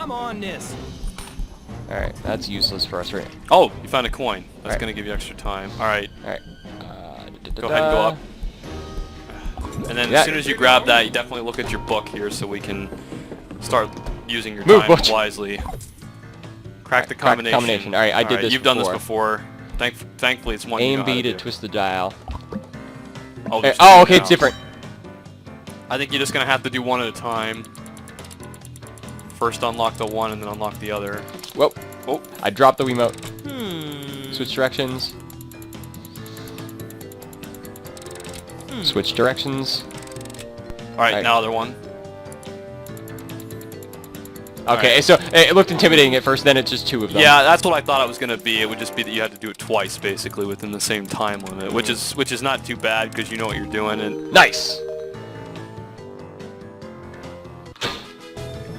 I'm on this. Alright, that's useless for us, right? Oh, you found a coin. That's Right. gonna give you extra time. Alright. Alright. Go ahead and go up. And then as soon as you grab that, you definitely look at your book here so we can start using your time Butch. wisely. Crack the Crack the combination. combination. Alright, I did this You've done this before. Thankfully, it's one A you know and how B to do. twist the dial. Oh, there's Oh, two okay, now. it's different. I think you're just gonna have to do one at a time. First unlock the one and then unlock the other. Whoa. Oh. I dropped the Wiimote. Switch directions. Switch directions. Alright, now other one. Okay, Alright. so it looked intimidating at first, then it's just two of them. Yeah, that's what I thought it was gonna be. It would just be that you had to do it twice, basically, within the same time limit, which is not too bad because you know what you're doing. And Nice!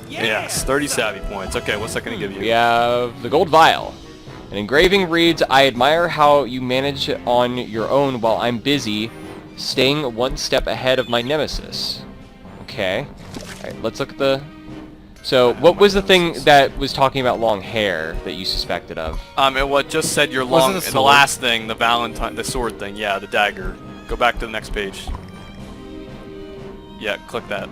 yes, 30 savvy points. Okay, what's that gonna give you? We have the gold vial. An engraving reads, I admire how you manage on your own while I'm busy, staying one step ahead of my nemesis. Okay. Alright, let's look at the... So, what was the thing that was talking about long hair that you suspected of? It just said your Wasn't long... it a The sword? last thing, the Valentine... The sword thing, yeah, the dagger. Go back to the next page. Yeah, click that.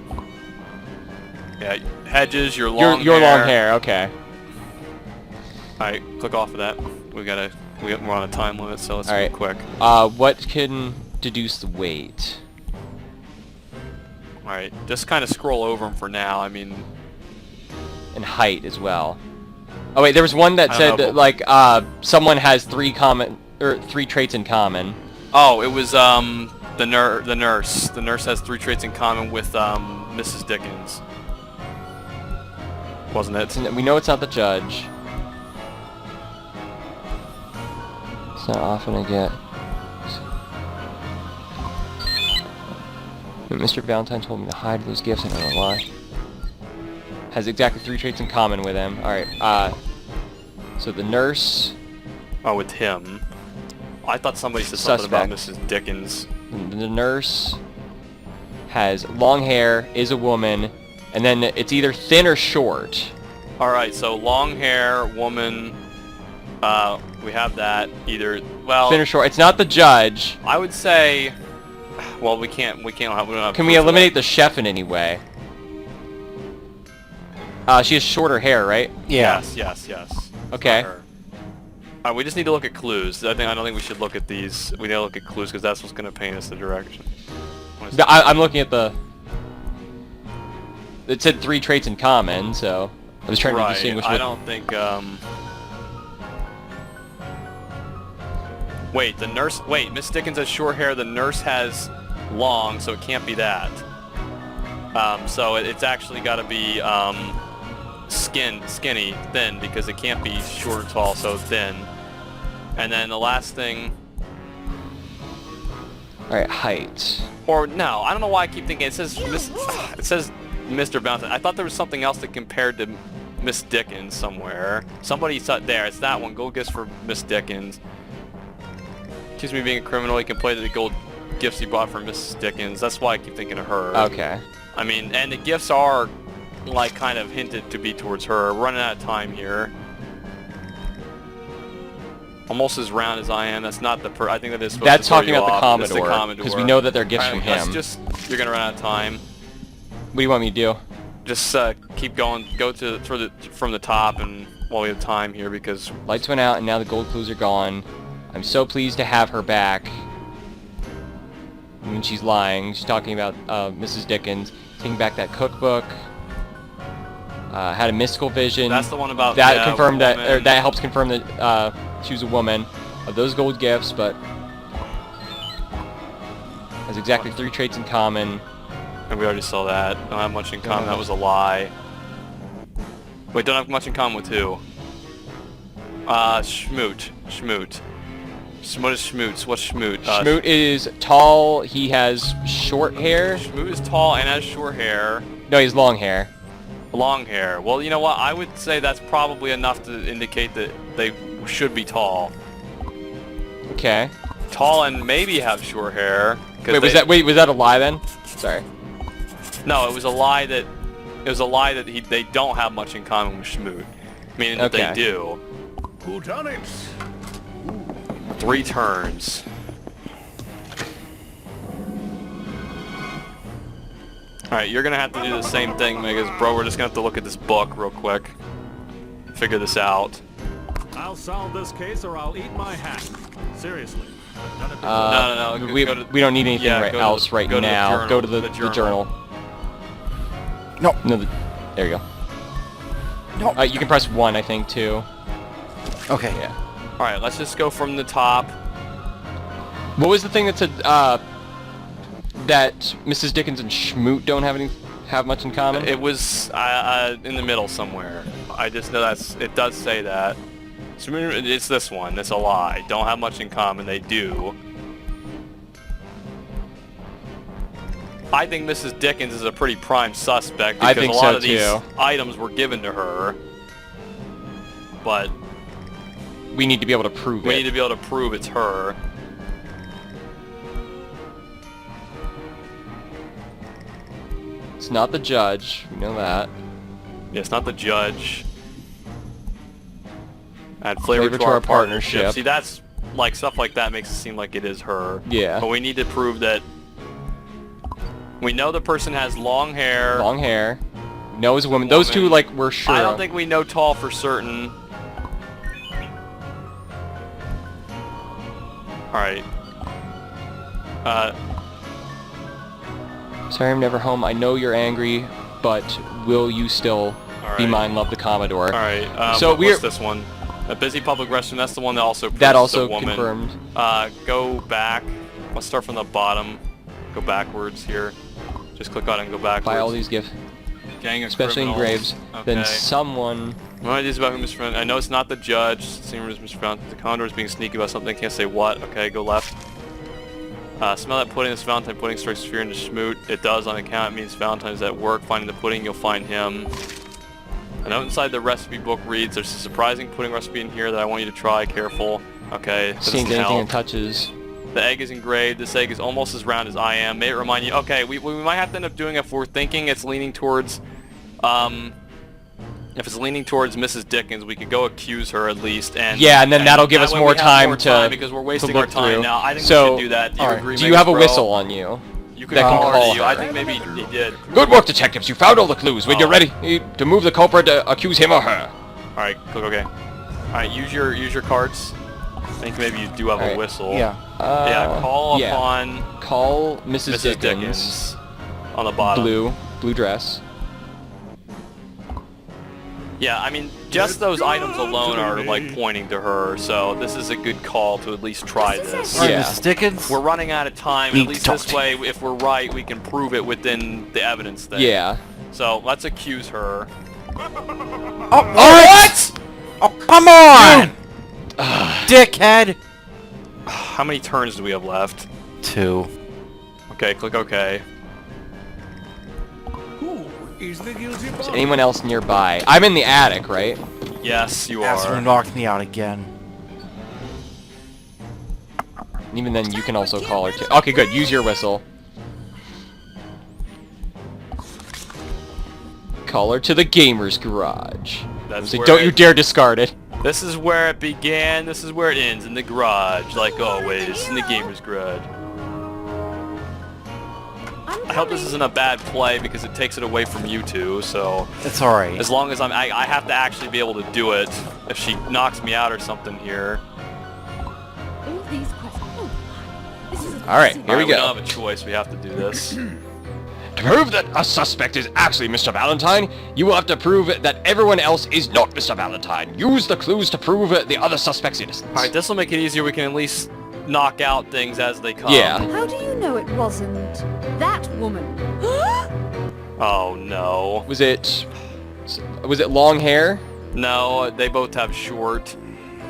Yeah, hedges, your long Your hair. long hair, okay. Alright, click off of that. We're on a time limit, so let's Alright. go quick. What can deduce the weight? Alright, just kind of scroll over them for now. I mean... And height as well. Oh wait, there was one that I don't said know, that, like, someone has three traits in common. Oh, it was the nurse. The nurse has 3 traits in common with Mrs. Dickens. Wasn't it? We know it's not the judge. It's not often I get. Mr. Valentine told me to hide those gifts. I don't know why. Has exactly 3 traits in common with him. Alright, so the nurse... Oh, with him. I thought somebody said something about Mrs. Dickens. The nurse has long hair, is a woman, and then it's either thin or short. Alright, so long hair, woman, we have that. Either, well... Thin or short. It's not the judge. I would say... Well, we don't have Can we proof of eliminate the chef in any way? She has shorter hair, right? that. Yes. Okay. Alright, we just need to look at clues. I don't think we should look at these. We need to look at clues because that's what's going to paint us the direction. I'm looking at the... It said 3 traits in common, so... I was trying to distinguish I what... don't think, Wait, the nurse... Wait, Miss Dickens has short hair, the nurse has long, so it can't be that. So it's actually got to be, skinny, thin, because it can't be short or tall, so thin. And then the last thing... Alright, height. Or, no, I don't know why I keep thinking, it says Mr. Valentine. I thought there was something else that compared to Miss Dickens somewhere. Somebody said there, it's that one, gold gifts for Miss Dickens. Accuse me of being a criminal, you can play the gold gifts you bought for Miss Dickens. That's why I keep thinking of her. Okay. I mean, and the gifts are, like, kind of hinted to be towards her. We're running out of time here. Almost as round as I am. That's not the I think that is supposed That's to throw talking you about the off. That's Commodore, because we know that they're gifts from him. You're gonna run out of time. What do you want me to do? Just keep going. Go from the top, and while we have time here, because Lights went out, and now the gold clues are gone. I'm so pleased to have her back. When she's lying, she's talking about Mrs. Dickens, taking back that cookbook. Had a mystical vision. that's the one about That confirmed that, woman. or that helps confirm that she was a woman. Of those gold gifts, but has exactly 3 traits in common. And we already saw that. Don't have much in common. That was a lie. Wait, don't have much in common with who? Schmoot. What is Schmoot? What's Schmoot? Schmoot is tall. He has short hair. Schmoot is tall and has short hair. No, he has long hair. Long hair. Well, you know what? I would say that's probably enough to indicate that they should be tall. Okay. Tall and maybe have short hair. Wait, was that a lie then? Sorry. No, it was a lie that It was a lie that they don't have much in common with Schmoot, meaning that they do. Who done it? 3 turns. Alright, you're gonna have to do the same thing, because, bro, we're just gonna have to look at this book real quick. Figure this out. I'll solve this case or I'll eat my hat. Seriously. I've done it before. No. We don't need anything else right now. Go to the journal. No. No. There you go. No. You can press 1, I think, too. Okay. Yeah. Alright, let's just go from the top. What was the thing that said that Mrs. Dickens and Schmoot don't have much in common? It was in the middle somewhere. I just know it does say that. It's this one. It's a lie. Don't have much in common. They do. I think Mrs. Dickens is a pretty prime suspect because a lot of these items were given to her. But we need to be able to prove it. We need to be able to prove it's her. It's not the judge. We know that. Yeah, it's not the judge. Add flavor to our partnership. See, that's like stuff like that makes it seem like it is her. Yeah. But we need to prove that we know the person has long hair. Long hair. Knows a woman. Those two, like, we're sure. I don't think we know tall for certain. Alright. Sorry I'm never home. I know you're angry, but will you still be mine, love the Commodore? Alright, so what's this one? A busy public restroom, that's the one that also proves that also a woman. confirmed. Go back. Let's start from the bottom. Go backwards here. Just click on it and go backwards. Buy all these gifts. Gang of especially in graves. Okay. Then someone... No ideas about who Mr. Valentine. I know it's not the judge. Same as Mr. Valentine. The Condor is being sneaky about something. Can't say what. Okay, go left. Smell that pudding. This Valentine pudding strikes fear into Schmoot. It does on account. It means Valentine's at work. Finding the pudding, you'll find him. A note inside the recipe book reads, there's a surprising pudding recipe in here that I want you to try. Careful. Okay. Seeing anything it touches. The egg is engraved. This egg is almost as round as I am. May it remind you... Okay, we might have to end up doing it if we're thinking it's leaning towards... if it's leaning towards Mrs. Dickens, we could go accuse her at least, and then that'll give us more time to because we're wasting our time through. now. I think so, we should do that. Do you agree? Do you have a whistle on you? You can call her. I think maybe he did. Good work, detectives. You found all the clues. When you're ready to move the culprit to accuse him or her. All right, click OK. All right, use your cards. I think maybe you do have a whistle. Yeah. Call upon. Call Mrs. Dickens on the bottom. Blue dress. Yeah, I mean, just those items alone are like pointing to her, so this is a good call to at least try this. Yeah. Mrs. Dickens. We're running out of time, and at least this way, if we're right, we can prove it within the evidence thing. Yeah. So, let's accuse her. Oh, what? Oh, come on! Dickhead! How many turns do we have left? 2. Okay, click OK. Is the guilty Is anyone else nearby? I'm in the attic, right? Yes, you Ask her to are. knock me out again. Even then, you can also call her too. Okay, good. Use your whistle. Call her to the Gamer's Garage. That's So where don't you dare discard it. This is where it began, this is where it ends, in the garage, like always, in the Gamer's Garage. I hope this isn't a bad play because it takes it away from you two, so... It's alright. As long as I have to actually be able to do it if she knocks me out or something here. All these questions. Alright, here we We go. don't have a choice, we have to do this. To prove that a suspect is actually Mr. Valentine, you will have to prove that everyone else is not Mr. Valentine. Use the clues to prove the other suspect's innocence. Alright, this will make it easier, we can at least knock out things as they come. Yeah. How do you know it wasn't that woman? Oh no. Was it long hair? No, they both have short,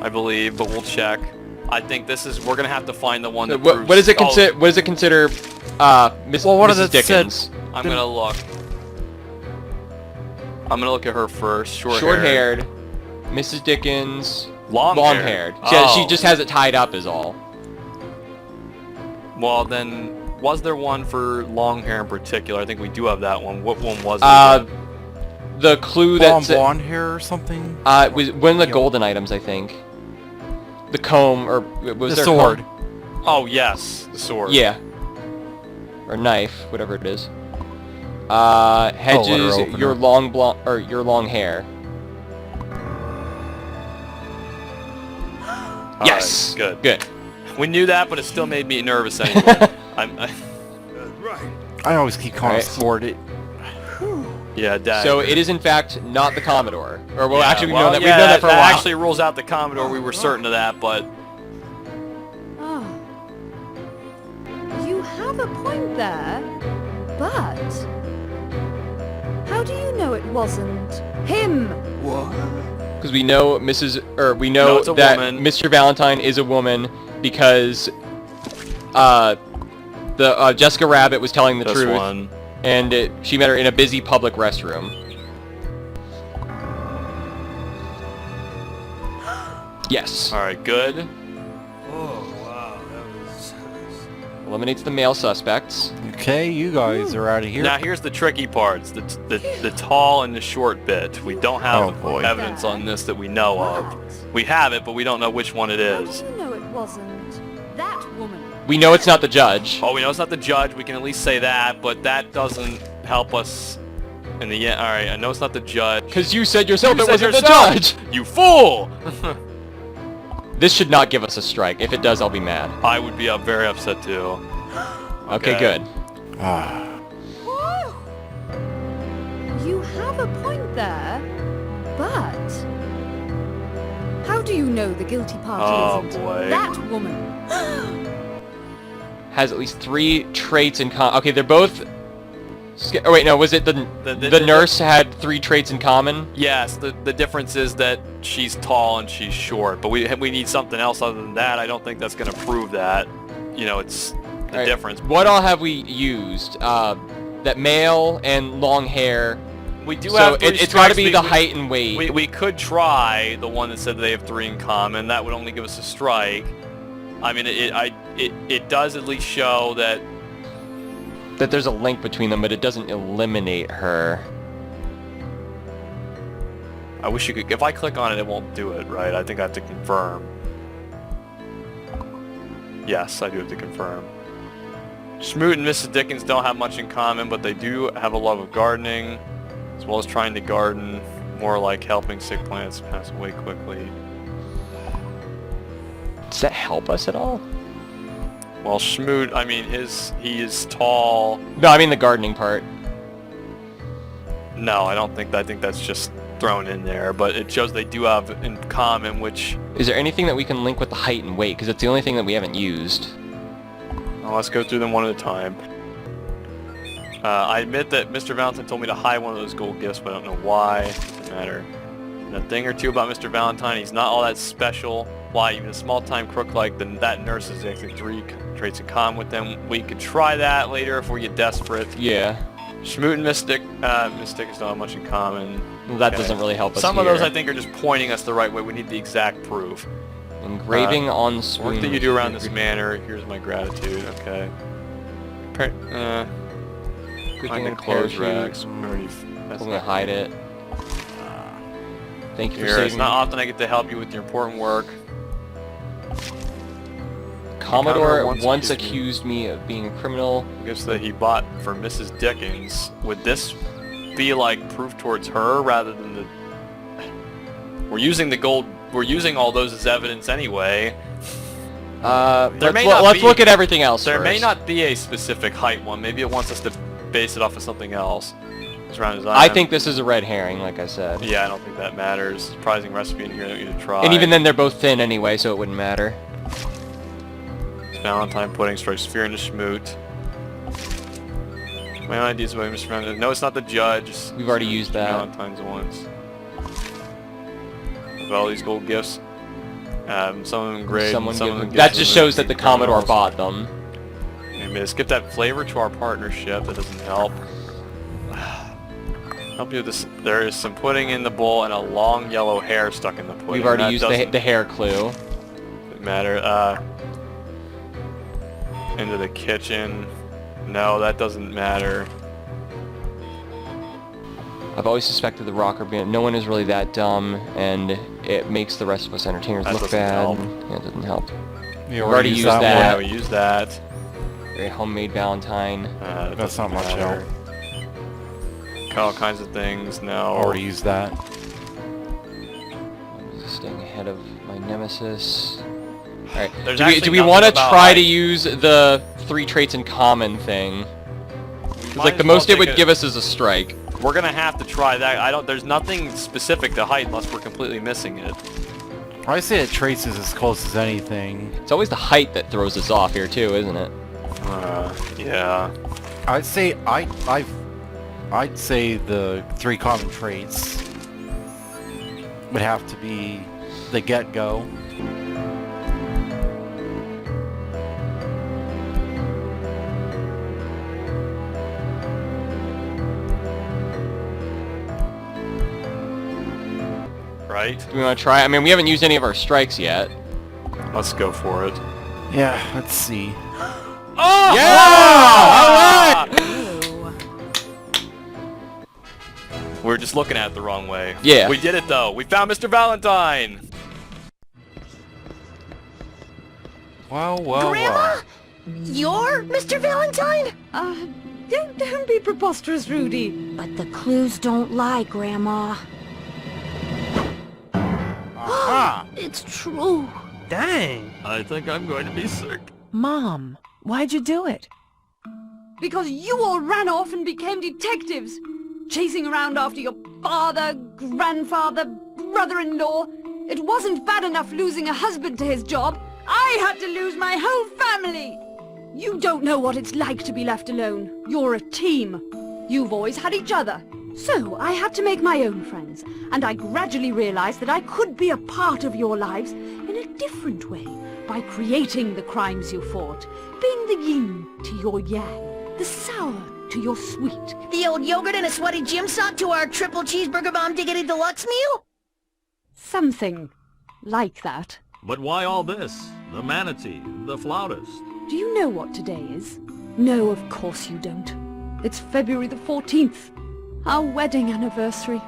I believe, but we'll check. I think this is, we're gonna have to find the one that proves... What does it consider? What does it consider? Mrs. Dickens. I'm gonna look. I'm gonna look at her first. Short-haired. Mrs. Dickens. Long-haired. She just has it tied up is all. Well then, was there one for long hair in particular? I think we do have that one. What one was it? the clue blonde hair or something? it was one of the golden items, I think. The comb, or was The there sword. comb? Oh yes, the sword. Yeah. Or knife, whatever it is. Hedges, opener. your long blonde, or your long hair. All Yes. right, good. Good. We knew that, but it still made me nervous anyway. I always keep calling Alright. it sword. Yeah, Dad. So it is in fact not the Commodore. Or well, Yeah, actually we've well, known that yeah, we've known that for a while. actually rules out the Commodore. We were certain of that, but Ah. You have a point there, but how do you know it wasn't him? Because we know we No, know it's a that woman. Mr. Valentine is a woman because Jessica Rabbit was telling the this truth, one. and she met her in a busy public restroom. Yes. All right, good. Eliminates the male suspects. Okay, you guys are out of here. Now here's the tricky parts: the tall and the short bit. We don't Oh, have boy. evidence on this that we know of. We have it, but we don't know which one it How is. do you know it wasn't that woman? We know it's not the judge. Oh, we know it's not the judge. We can at least say that, but that doesn't help us in the end. All right, I know it's not the judge. Because you said yourself You it said wasn't the yourself. judge! You fool! This should not give us a strike. If it does, I'll be mad. I would be very upset too. Okay, good. Whoa! You have a point there, but how do you know the guilty party Oh, isn't boy. that woman? Has at least 3 traits in common. Okay, they're both... Oh wait, no, was it the nurse had 3 traits in common? Yes, the difference is that she's tall and she's short, but we need something else other than that. I don't think that's going to prove that. You know, it's the Alright, difference. What all have we used? That male and long hair. We do So have 3 it's got to strikes. be the height and weight. We could try the one that said they have 3 in common. That would only give us a strike. I mean, it does at least show that. That there's a link between them, but it doesn't eliminate her. I wish you could. If I click on it, it won't do it, right? I think I have to confirm. Yes, I do have to confirm. Smoot and Mrs. Dickens don't have much in common, but they do have a love of gardening, as well as trying to garden, more like helping sick plants pass away quickly. Does that help us at all? Well, Smoot, I mean, he is tall. No, I mean the gardening part. No, I don't think that. I think that's just thrown in there, but it shows they do have in common, which... Is there anything that we can link with the height and weight? Because it's the only thing that we haven't used. Well, let's go through them one at a time. I admit that Mr. Valentine told me to hide one of those gold gifts, but I don't know why. Doesn't matter. And a thing or two about Mr. Valentine, he's not all that special. Why, even a small-time crook like that nurse is actually 3 traits in common with them. We could try that later if we get desperate. Yeah. Smoot and Miss Dickens don't have much in common. Well, that Okay. doesn't really help us Some of here. those I think are just pointing us the right way. We need the exact proof. Engraving on spoon. Work that you do around this manner. Here's my gratitude. Okay. Good Find thing the in clothes parachute. racks. That's I'm gonna hide it. Thank you for Here, it's saving not me. often I get to help you with your important work. Commodore once once accused accused me of being a criminal. Gifts that he bought for Mrs. Dickens. Would this be like proof towards her rather than the... We're using the gold... We're using all those as evidence anyway. Let's look at everything else There may first. not be a specific height one. Maybe it wants us to base it off of something else. As round as I am. think this is a red herring, like I said. Yeah, I don't think that matters. Surprising recipe in here that we need to try. And even then, they're both thin anyway, so it wouldn't matter. Valentine pudding strikes fear into Smoot. My own ideas about Mr. Valentine. No, it's not the judge. We've already used that. Valentine's once. With all these gold gifts. Some of them great. Someone some give of them- them that gifts just of shows that the Commodore criminals. bought them. Maybe skip that flavor to our partnership. That doesn't help. Help you with this. There is some pudding in the bowl and a long yellow hair stuck in the pudding. We've already That used doesn't the hair clue. matter. Into the kitchen. No, that doesn't matter. I've always suspected the rocker being... No one is really that dumb, and it makes the rest of us entertainers That look doesn't bad. help. Yeah, it doesn't help. You We've already used that. Yeah, we use that. Very homemade Valentine. It That's doesn't not much matter. help. All kinds of things. No. Already used that. I'm just staying ahead of my nemesis. Alright, There's do we actually want to nothing about, try like- to use the 3 traits in common thing? Because Might like the as well most it take would a- give us is a strike. We're gonna have to try that. There's nothing specific to height unless we're completely missing it. I say it traces as close as anything. It's always the height that throws us off here too, isn't it? Yeah. I'd say I'd say the 3 common traits would have to be the get-go. Right? Do we want to try? I mean, we haven't used any of our strikes yet. Let's go for it. Yeah, let's see. Oh! Yeah! Alright! We're just looking at it the wrong way. Yeah. We did it though. We found Mr. Valentine! Well, well, Grandma? well. You're Mr. Valentine? Don't be preposterous, Rudy. But the clues don't lie, Grandma. Ah! It's true. Dang. I think I'm going to be sick. Mom, why'd you do it? Because you all ran off and became detectives, chasing around after your father, grandfather, brother-in-law. It wasn't bad enough losing a husband to his job. I had to lose my whole family. You don't know what it's like to be left alone. You're a team. You've always had each other. So I had to make my own friends, and I gradually realized that I could be a part of your lives in a different way by creating the crimes you fought, being the yin to your yang, the sour to your sweet. The old yogurt and a sweaty gym sock to our triple cheeseburger bomb diggity deluxe meal? Something like that. But why all this? The manatee, the flautist. Do you know what today is? No, of course you don't. It's February the 14th. Our wedding anniversary.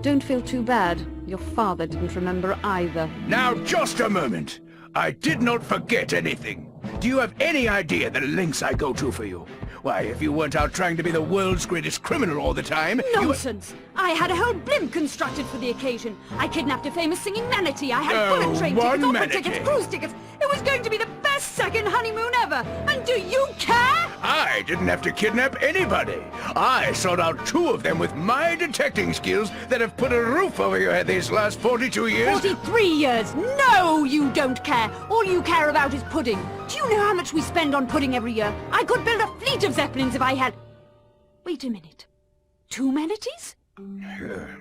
Don't feel too bad. Your father didn't remember either. Now, just a moment. I did not forget anything. Do you have any idea the lengths I go to for you? Why, if you weren't out trying to be the world's greatest criminal all the time... Nonsense! I had a whole blimp constructed for the occasion. I kidnapped a famous singing manatee. I had Oh, bullet train one tickets, opera manatee. tickets, cruise tickets. It was going to be the best second honeymoon ever. And do you care? I didn't have to kidnap anybody. I sought out 2 of them with my detecting skills that have put a roof over your head these last 42 years. 43 years. No, you don't care. All you care about is pudding. Do you know how much we spend on pudding every year? I could build a fleet of Zeppelins if I had... Wait a minute. 2 manatees?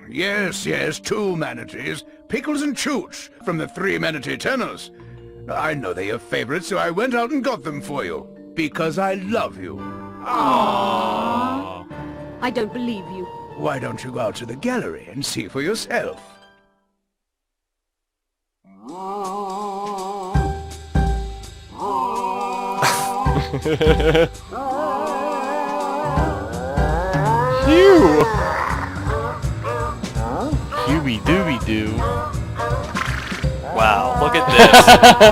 Yes, 2 manatees. Pickles and Chooch from the 3 manatee tunnels. I know they're your favorites, so I went out and got them for you. Because I love you. I don't believe you. Why don't you go out to the gallery and see for yourself? Phew! Hubie dooby doo. Wow, look at this.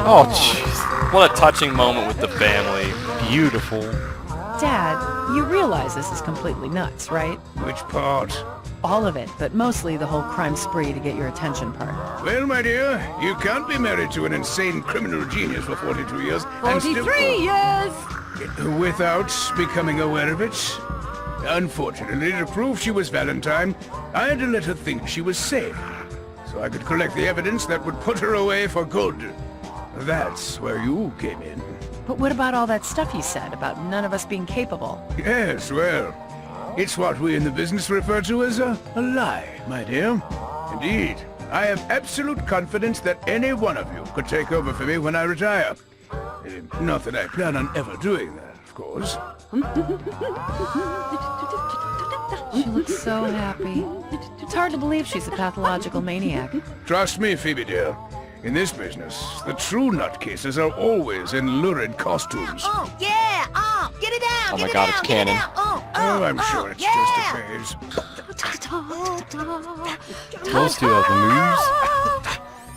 Oh, jeez. What a touching moment with the family. Beautiful. Dad, you realize this is completely nuts, right? Which part? All of it, but mostly the whole crime spree to get your attention part. Well, my dear, you can't be married to an insane criminal genius for 42 years and 43 years! without becoming aware of it. Unfortunately, to prove she was Valentine, I had to let her think she was safe, so I could collect the evidence that would put her away for good. That's where you came in. But what about all that stuff you said about none of us being capable? Yes, well, it's what we in the business refer to as a lie, my dear. Indeed, I have absolute confidence that any one of you could take over for me when I retire. Not that I plan on ever doing that, of course. She looks so happy. It's hard to believe she's a pathological maniac. Trust me, Phoebe dear. In this business, the true nutcases are always in lurid costumes. Oh, yeah! Oh, get it out! Oh get my it God, out, it's get it canon. out. Oh, I'm sure it's yeah. just a phase. Those two have the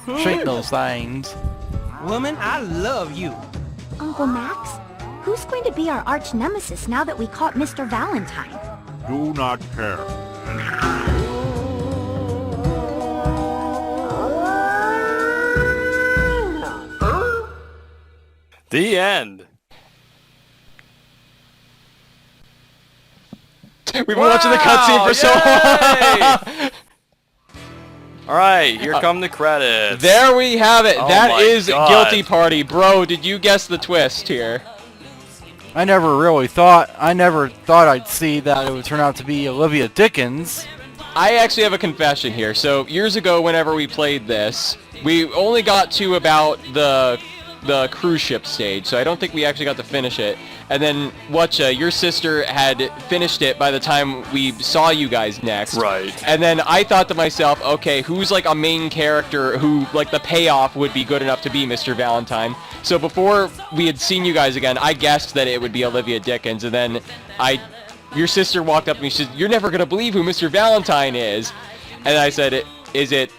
moves. Shake those things. Woman, I love you. Uncle Max, who's going to be our arch nemesis now that we caught Mr. Valentine? Do not care. The end. We've been watching the cutscene for so long. Alright, here come the credits. There we have it. Oh That my is God. Guilty Party. Bro, did you guess the twist here? I never thought I'd see that it would turn out to be Olivia Dickens. I actually have a confession here. So years ago, whenever we played this, we only got to about the cruise ship stage, so I don't think we actually got to finish it. And then, Watcha, your sister had finished it by the time we saw you guys next. Right. And then I thought to myself, okay, who's like a main character who, like, the payoff would be good enough to be Mr. Valentine? So before we had seen you guys again, I guessed that it would be Olivia Dickens, and then your sister walked up to me, she said, "You're never going to believe who Mr. Valentine is." And I said, is it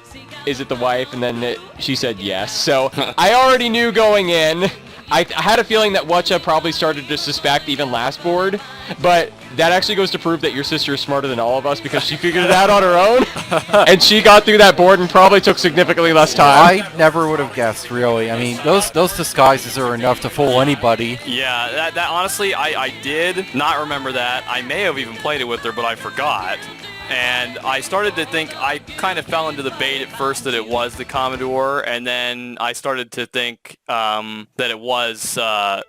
the wife? And then she said yes. So I already knew going in. I had a feeling that Watcha probably started to suspect even last board, but that actually goes to prove that your sister is smarter than all of us because she figured it out on her own, and she got through that board and probably took significantly less time. I never would have guessed, really. I mean, those disguises are enough to fool anybody. Yeah, that honestly, I did not remember that. I may have even played it with her, but I forgot. And I started to think, I kind of fell into the bait at first that it was the Commodore, and then I started to think that it was,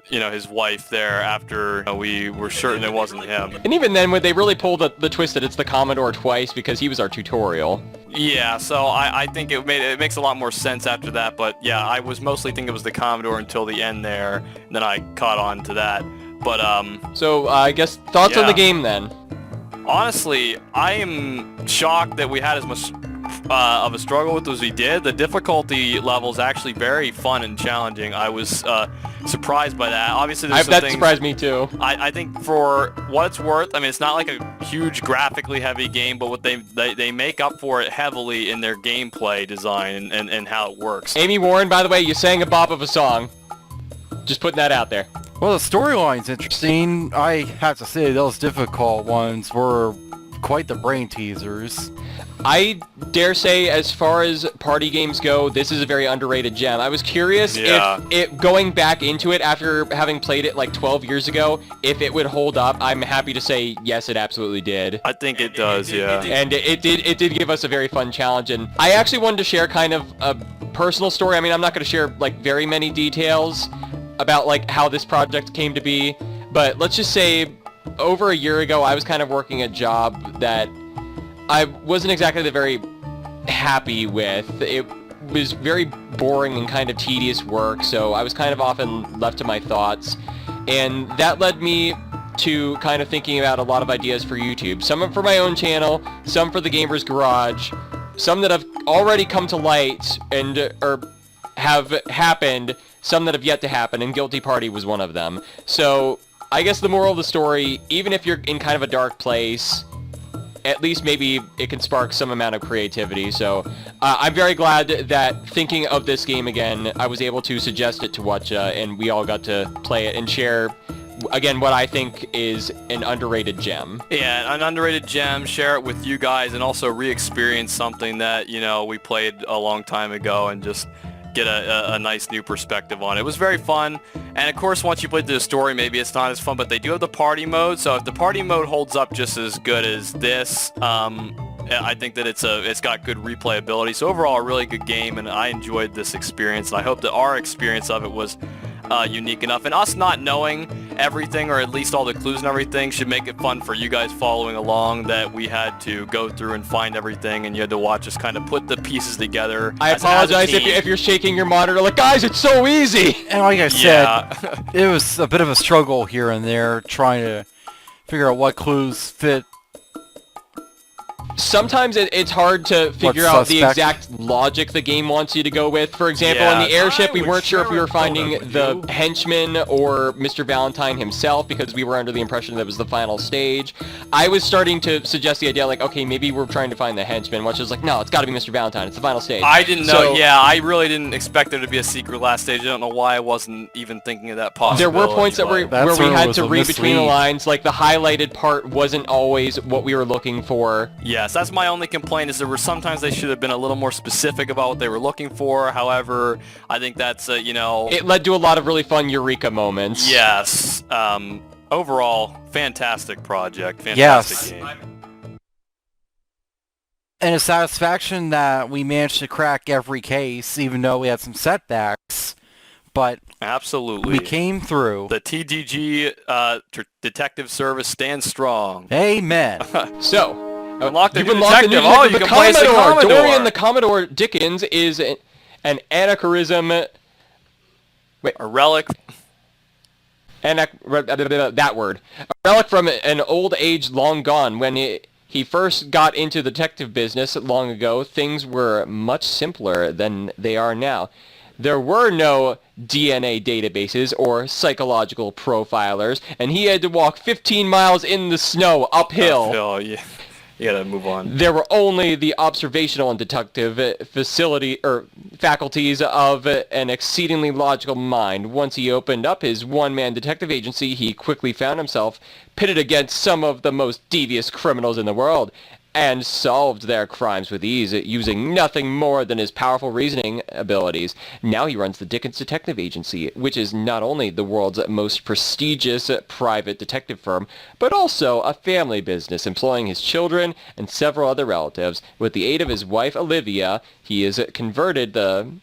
his wife there after we were certain it wasn't him. And even then, when they really pulled the twist that it's the Commodore twice because he was our tutorial. Yeah, so I think it makes a lot more sense after that, but yeah, I was mostly thinking it was the Commodore until the end there, and then I caught on to that. But, So, I guess, thoughts on the game then? Honestly, I am shocked that we had as much of a struggle with as we did. The difficulty level is actually very fun and challenging. I was surprised by that. Obviously, there's some that things, surprised me too. I think for what it's worth, I mean, it's not like a huge graphically heavy game, but what they make up for it heavily in their gameplay design and how it works. Amy Warren, by the way, you sang a bop of a song. Just putting that out there. Well, the storyline's interesting. I have to say those difficult ones were quite the brain teasers. I dare say, as far as party games go, this is a very underrated gem. I was curious if going back into it after having played it like 12 years ago, if it would hold up. I'm happy to say yes, it absolutely did. I think it does, yeah. And it did give us a very fun challenge. And I actually wanted to share kind of a personal story. I mean, I'm not going to share like very many details about like how this project came to be, but let's just say over a year ago I was kind of working a job that I wasn't exactly very happy with. It was very boring and kind of tedious work, so I was kind of often left to my thoughts, and that led me to kind of thinking about a lot of ideas for YouTube. Some for my own channel, some for the Gamer's Garage, some that have already come to light or have happened, some that have yet to happen, and Guilty Party was one of them. So, I guess the moral of the story, even if you're in kind of a dark place, at least maybe it can spark some amount of creativity. So, I'm very glad that thinking of this game again, I was able to suggest it to Watcha, and we all got to play it and share, again, what I think is an underrated gem. Yeah, an underrated gem, share it with you guys, and also re-experience something that, we played a long time ago and just get a nice new perspective on it. It was very fun, and of course once you play through the story maybe it's not as fun, but they do have the party mode, so if the party mode holds up just as good as this, I think that it's got good replayability. So overall a really good game, and I enjoyed this experience, and I hope that our experience of it was unique enough, and us not knowing everything, or at least all the clues and everything, should make it fun for you guys following along, that we had to go through and find everything, and you had to watch us kind of put the pieces together. I apologize if you're shaking your monitor like, guys, it's so easy! And like I said, it was a bit of a struggle here and there, trying to figure out what clues fit sometimes it's hard to figure out the exact logic the game wants you to go with. For example, in the airship, we weren't sure if we were finding the henchman or Mr. Valentine himself because we were under the impression that it was the final stage. I was starting to suggest the idea, like, okay, maybe we're trying to find the henchman, which is like, no, it's got to be Mr. Valentine. It's the final stage. I didn't know. Yeah, I really didn't expect there to be a secret last stage. I don't know why I wasn't even thinking of that possibility. There were points that where we had to read between the lines, like the highlighted part wasn't always what we were looking for. Yes, that's my only complaint, is there were sometimes they should have been a little more specific about what they were looking for. However, I think that's, you know... It led to a lot of really fun eureka moments. Yes. Overall, fantastic project. Fantastic game. And a satisfaction that we managed to crack every case, even though we had some setbacks. But absolutely, we came through. The TDG Detective Service stands strong. Amen. So, unlock the you've unlocked the new detective. Oh, you can play as the Commodore. Dorian the Commodore Dickens is an anachronism. Wait, a relic. That word. A relic from an old age long gone. When he first got into the detective business long ago, things were much simpler than they are now. There were no DNA databases or psychological profilers, and he had to walk 15 miles in the snow uphill. Uphill, yeah. You gotta move on. There were only the observational and deductive faculties of an exceedingly logical mind. Once he opened up his one-man detective agency, he quickly found himself pitted against some of the most devious criminals in the world, and solved their crimes with ease, using nothing more than his powerful reasoning abilities. Now he runs the Dickens Detective Agency, which is not only the world's most prestigious private detective firm, but also a family business, employing his children and several other relatives. With the aid of his wife, Olivia, he has converted the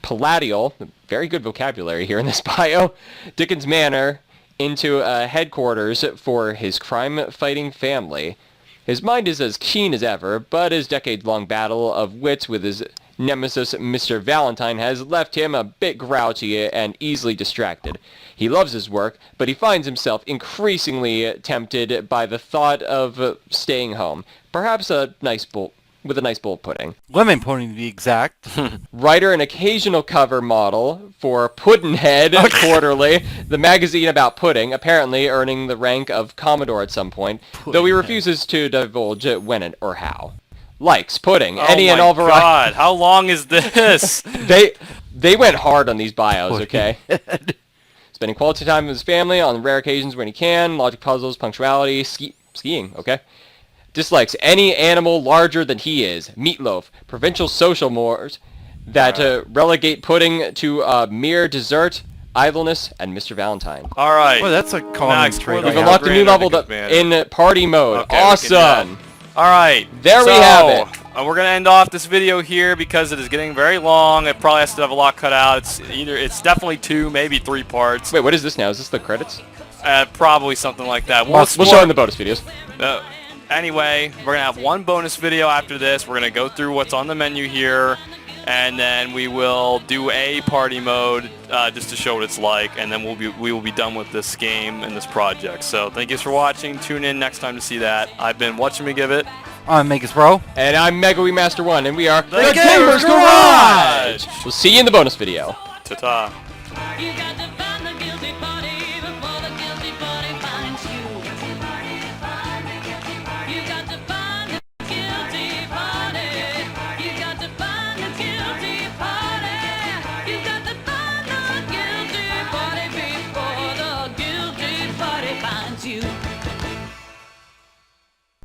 palatial, very good vocabulary here in this bio, Dickens Manor into a headquarters for his crime-fighting family. His mind is as keen as ever, but his decades-long battle of wits with his nemesis, Mr. Valentine, has left him a bit grouchy and easily distracted. He loves his work, but he finds himself increasingly tempted by the thought of staying home. Perhaps with a nice bowl of pudding. Lemon pudding, to be exact. Writer and occasional cover model for Puddinhead Quarterly, the magazine about pudding, apparently earning the rank of Commodore at some point, though he refuses to divulge when or how. Likes pudding, any and all varieties. Oh my god, how long is this? They went hard on these bios, okay? Spending quality time with his family on rare occasions when he can, logic puzzles, punctuality, skiing, okay? Dislikes any animal larger than he is. Meatloaf. Provincial social mores that relegate pudding to mere dessert, idleness, and Mr. Valentine. Alright. Well, that's a common trait. We've unlocked a new level in party mode. Okay, awesome. Alright. There we have it. We're going to end off this video here because it is getting very long. It probably has to have a lot cut out. It's definitely 2, maybe 3 parts. Wait, what is this now? Is this the credits? Probably something like that. We'll show in the bonus videos. Anyway, we're going to have one bonus video after this. We're going to go through what's on the menu here, and then we will do a party mode just to show what it's like, and then we will be done with this game and this project. So thank you for watching. Tune in next time to see that. I've been WhatChamGiveIt. I'm Megas Bro. And I'm Mega Wii Master 1, and we are The Gamer's Garage! We'll see you in the bonus video. Ta-ta. You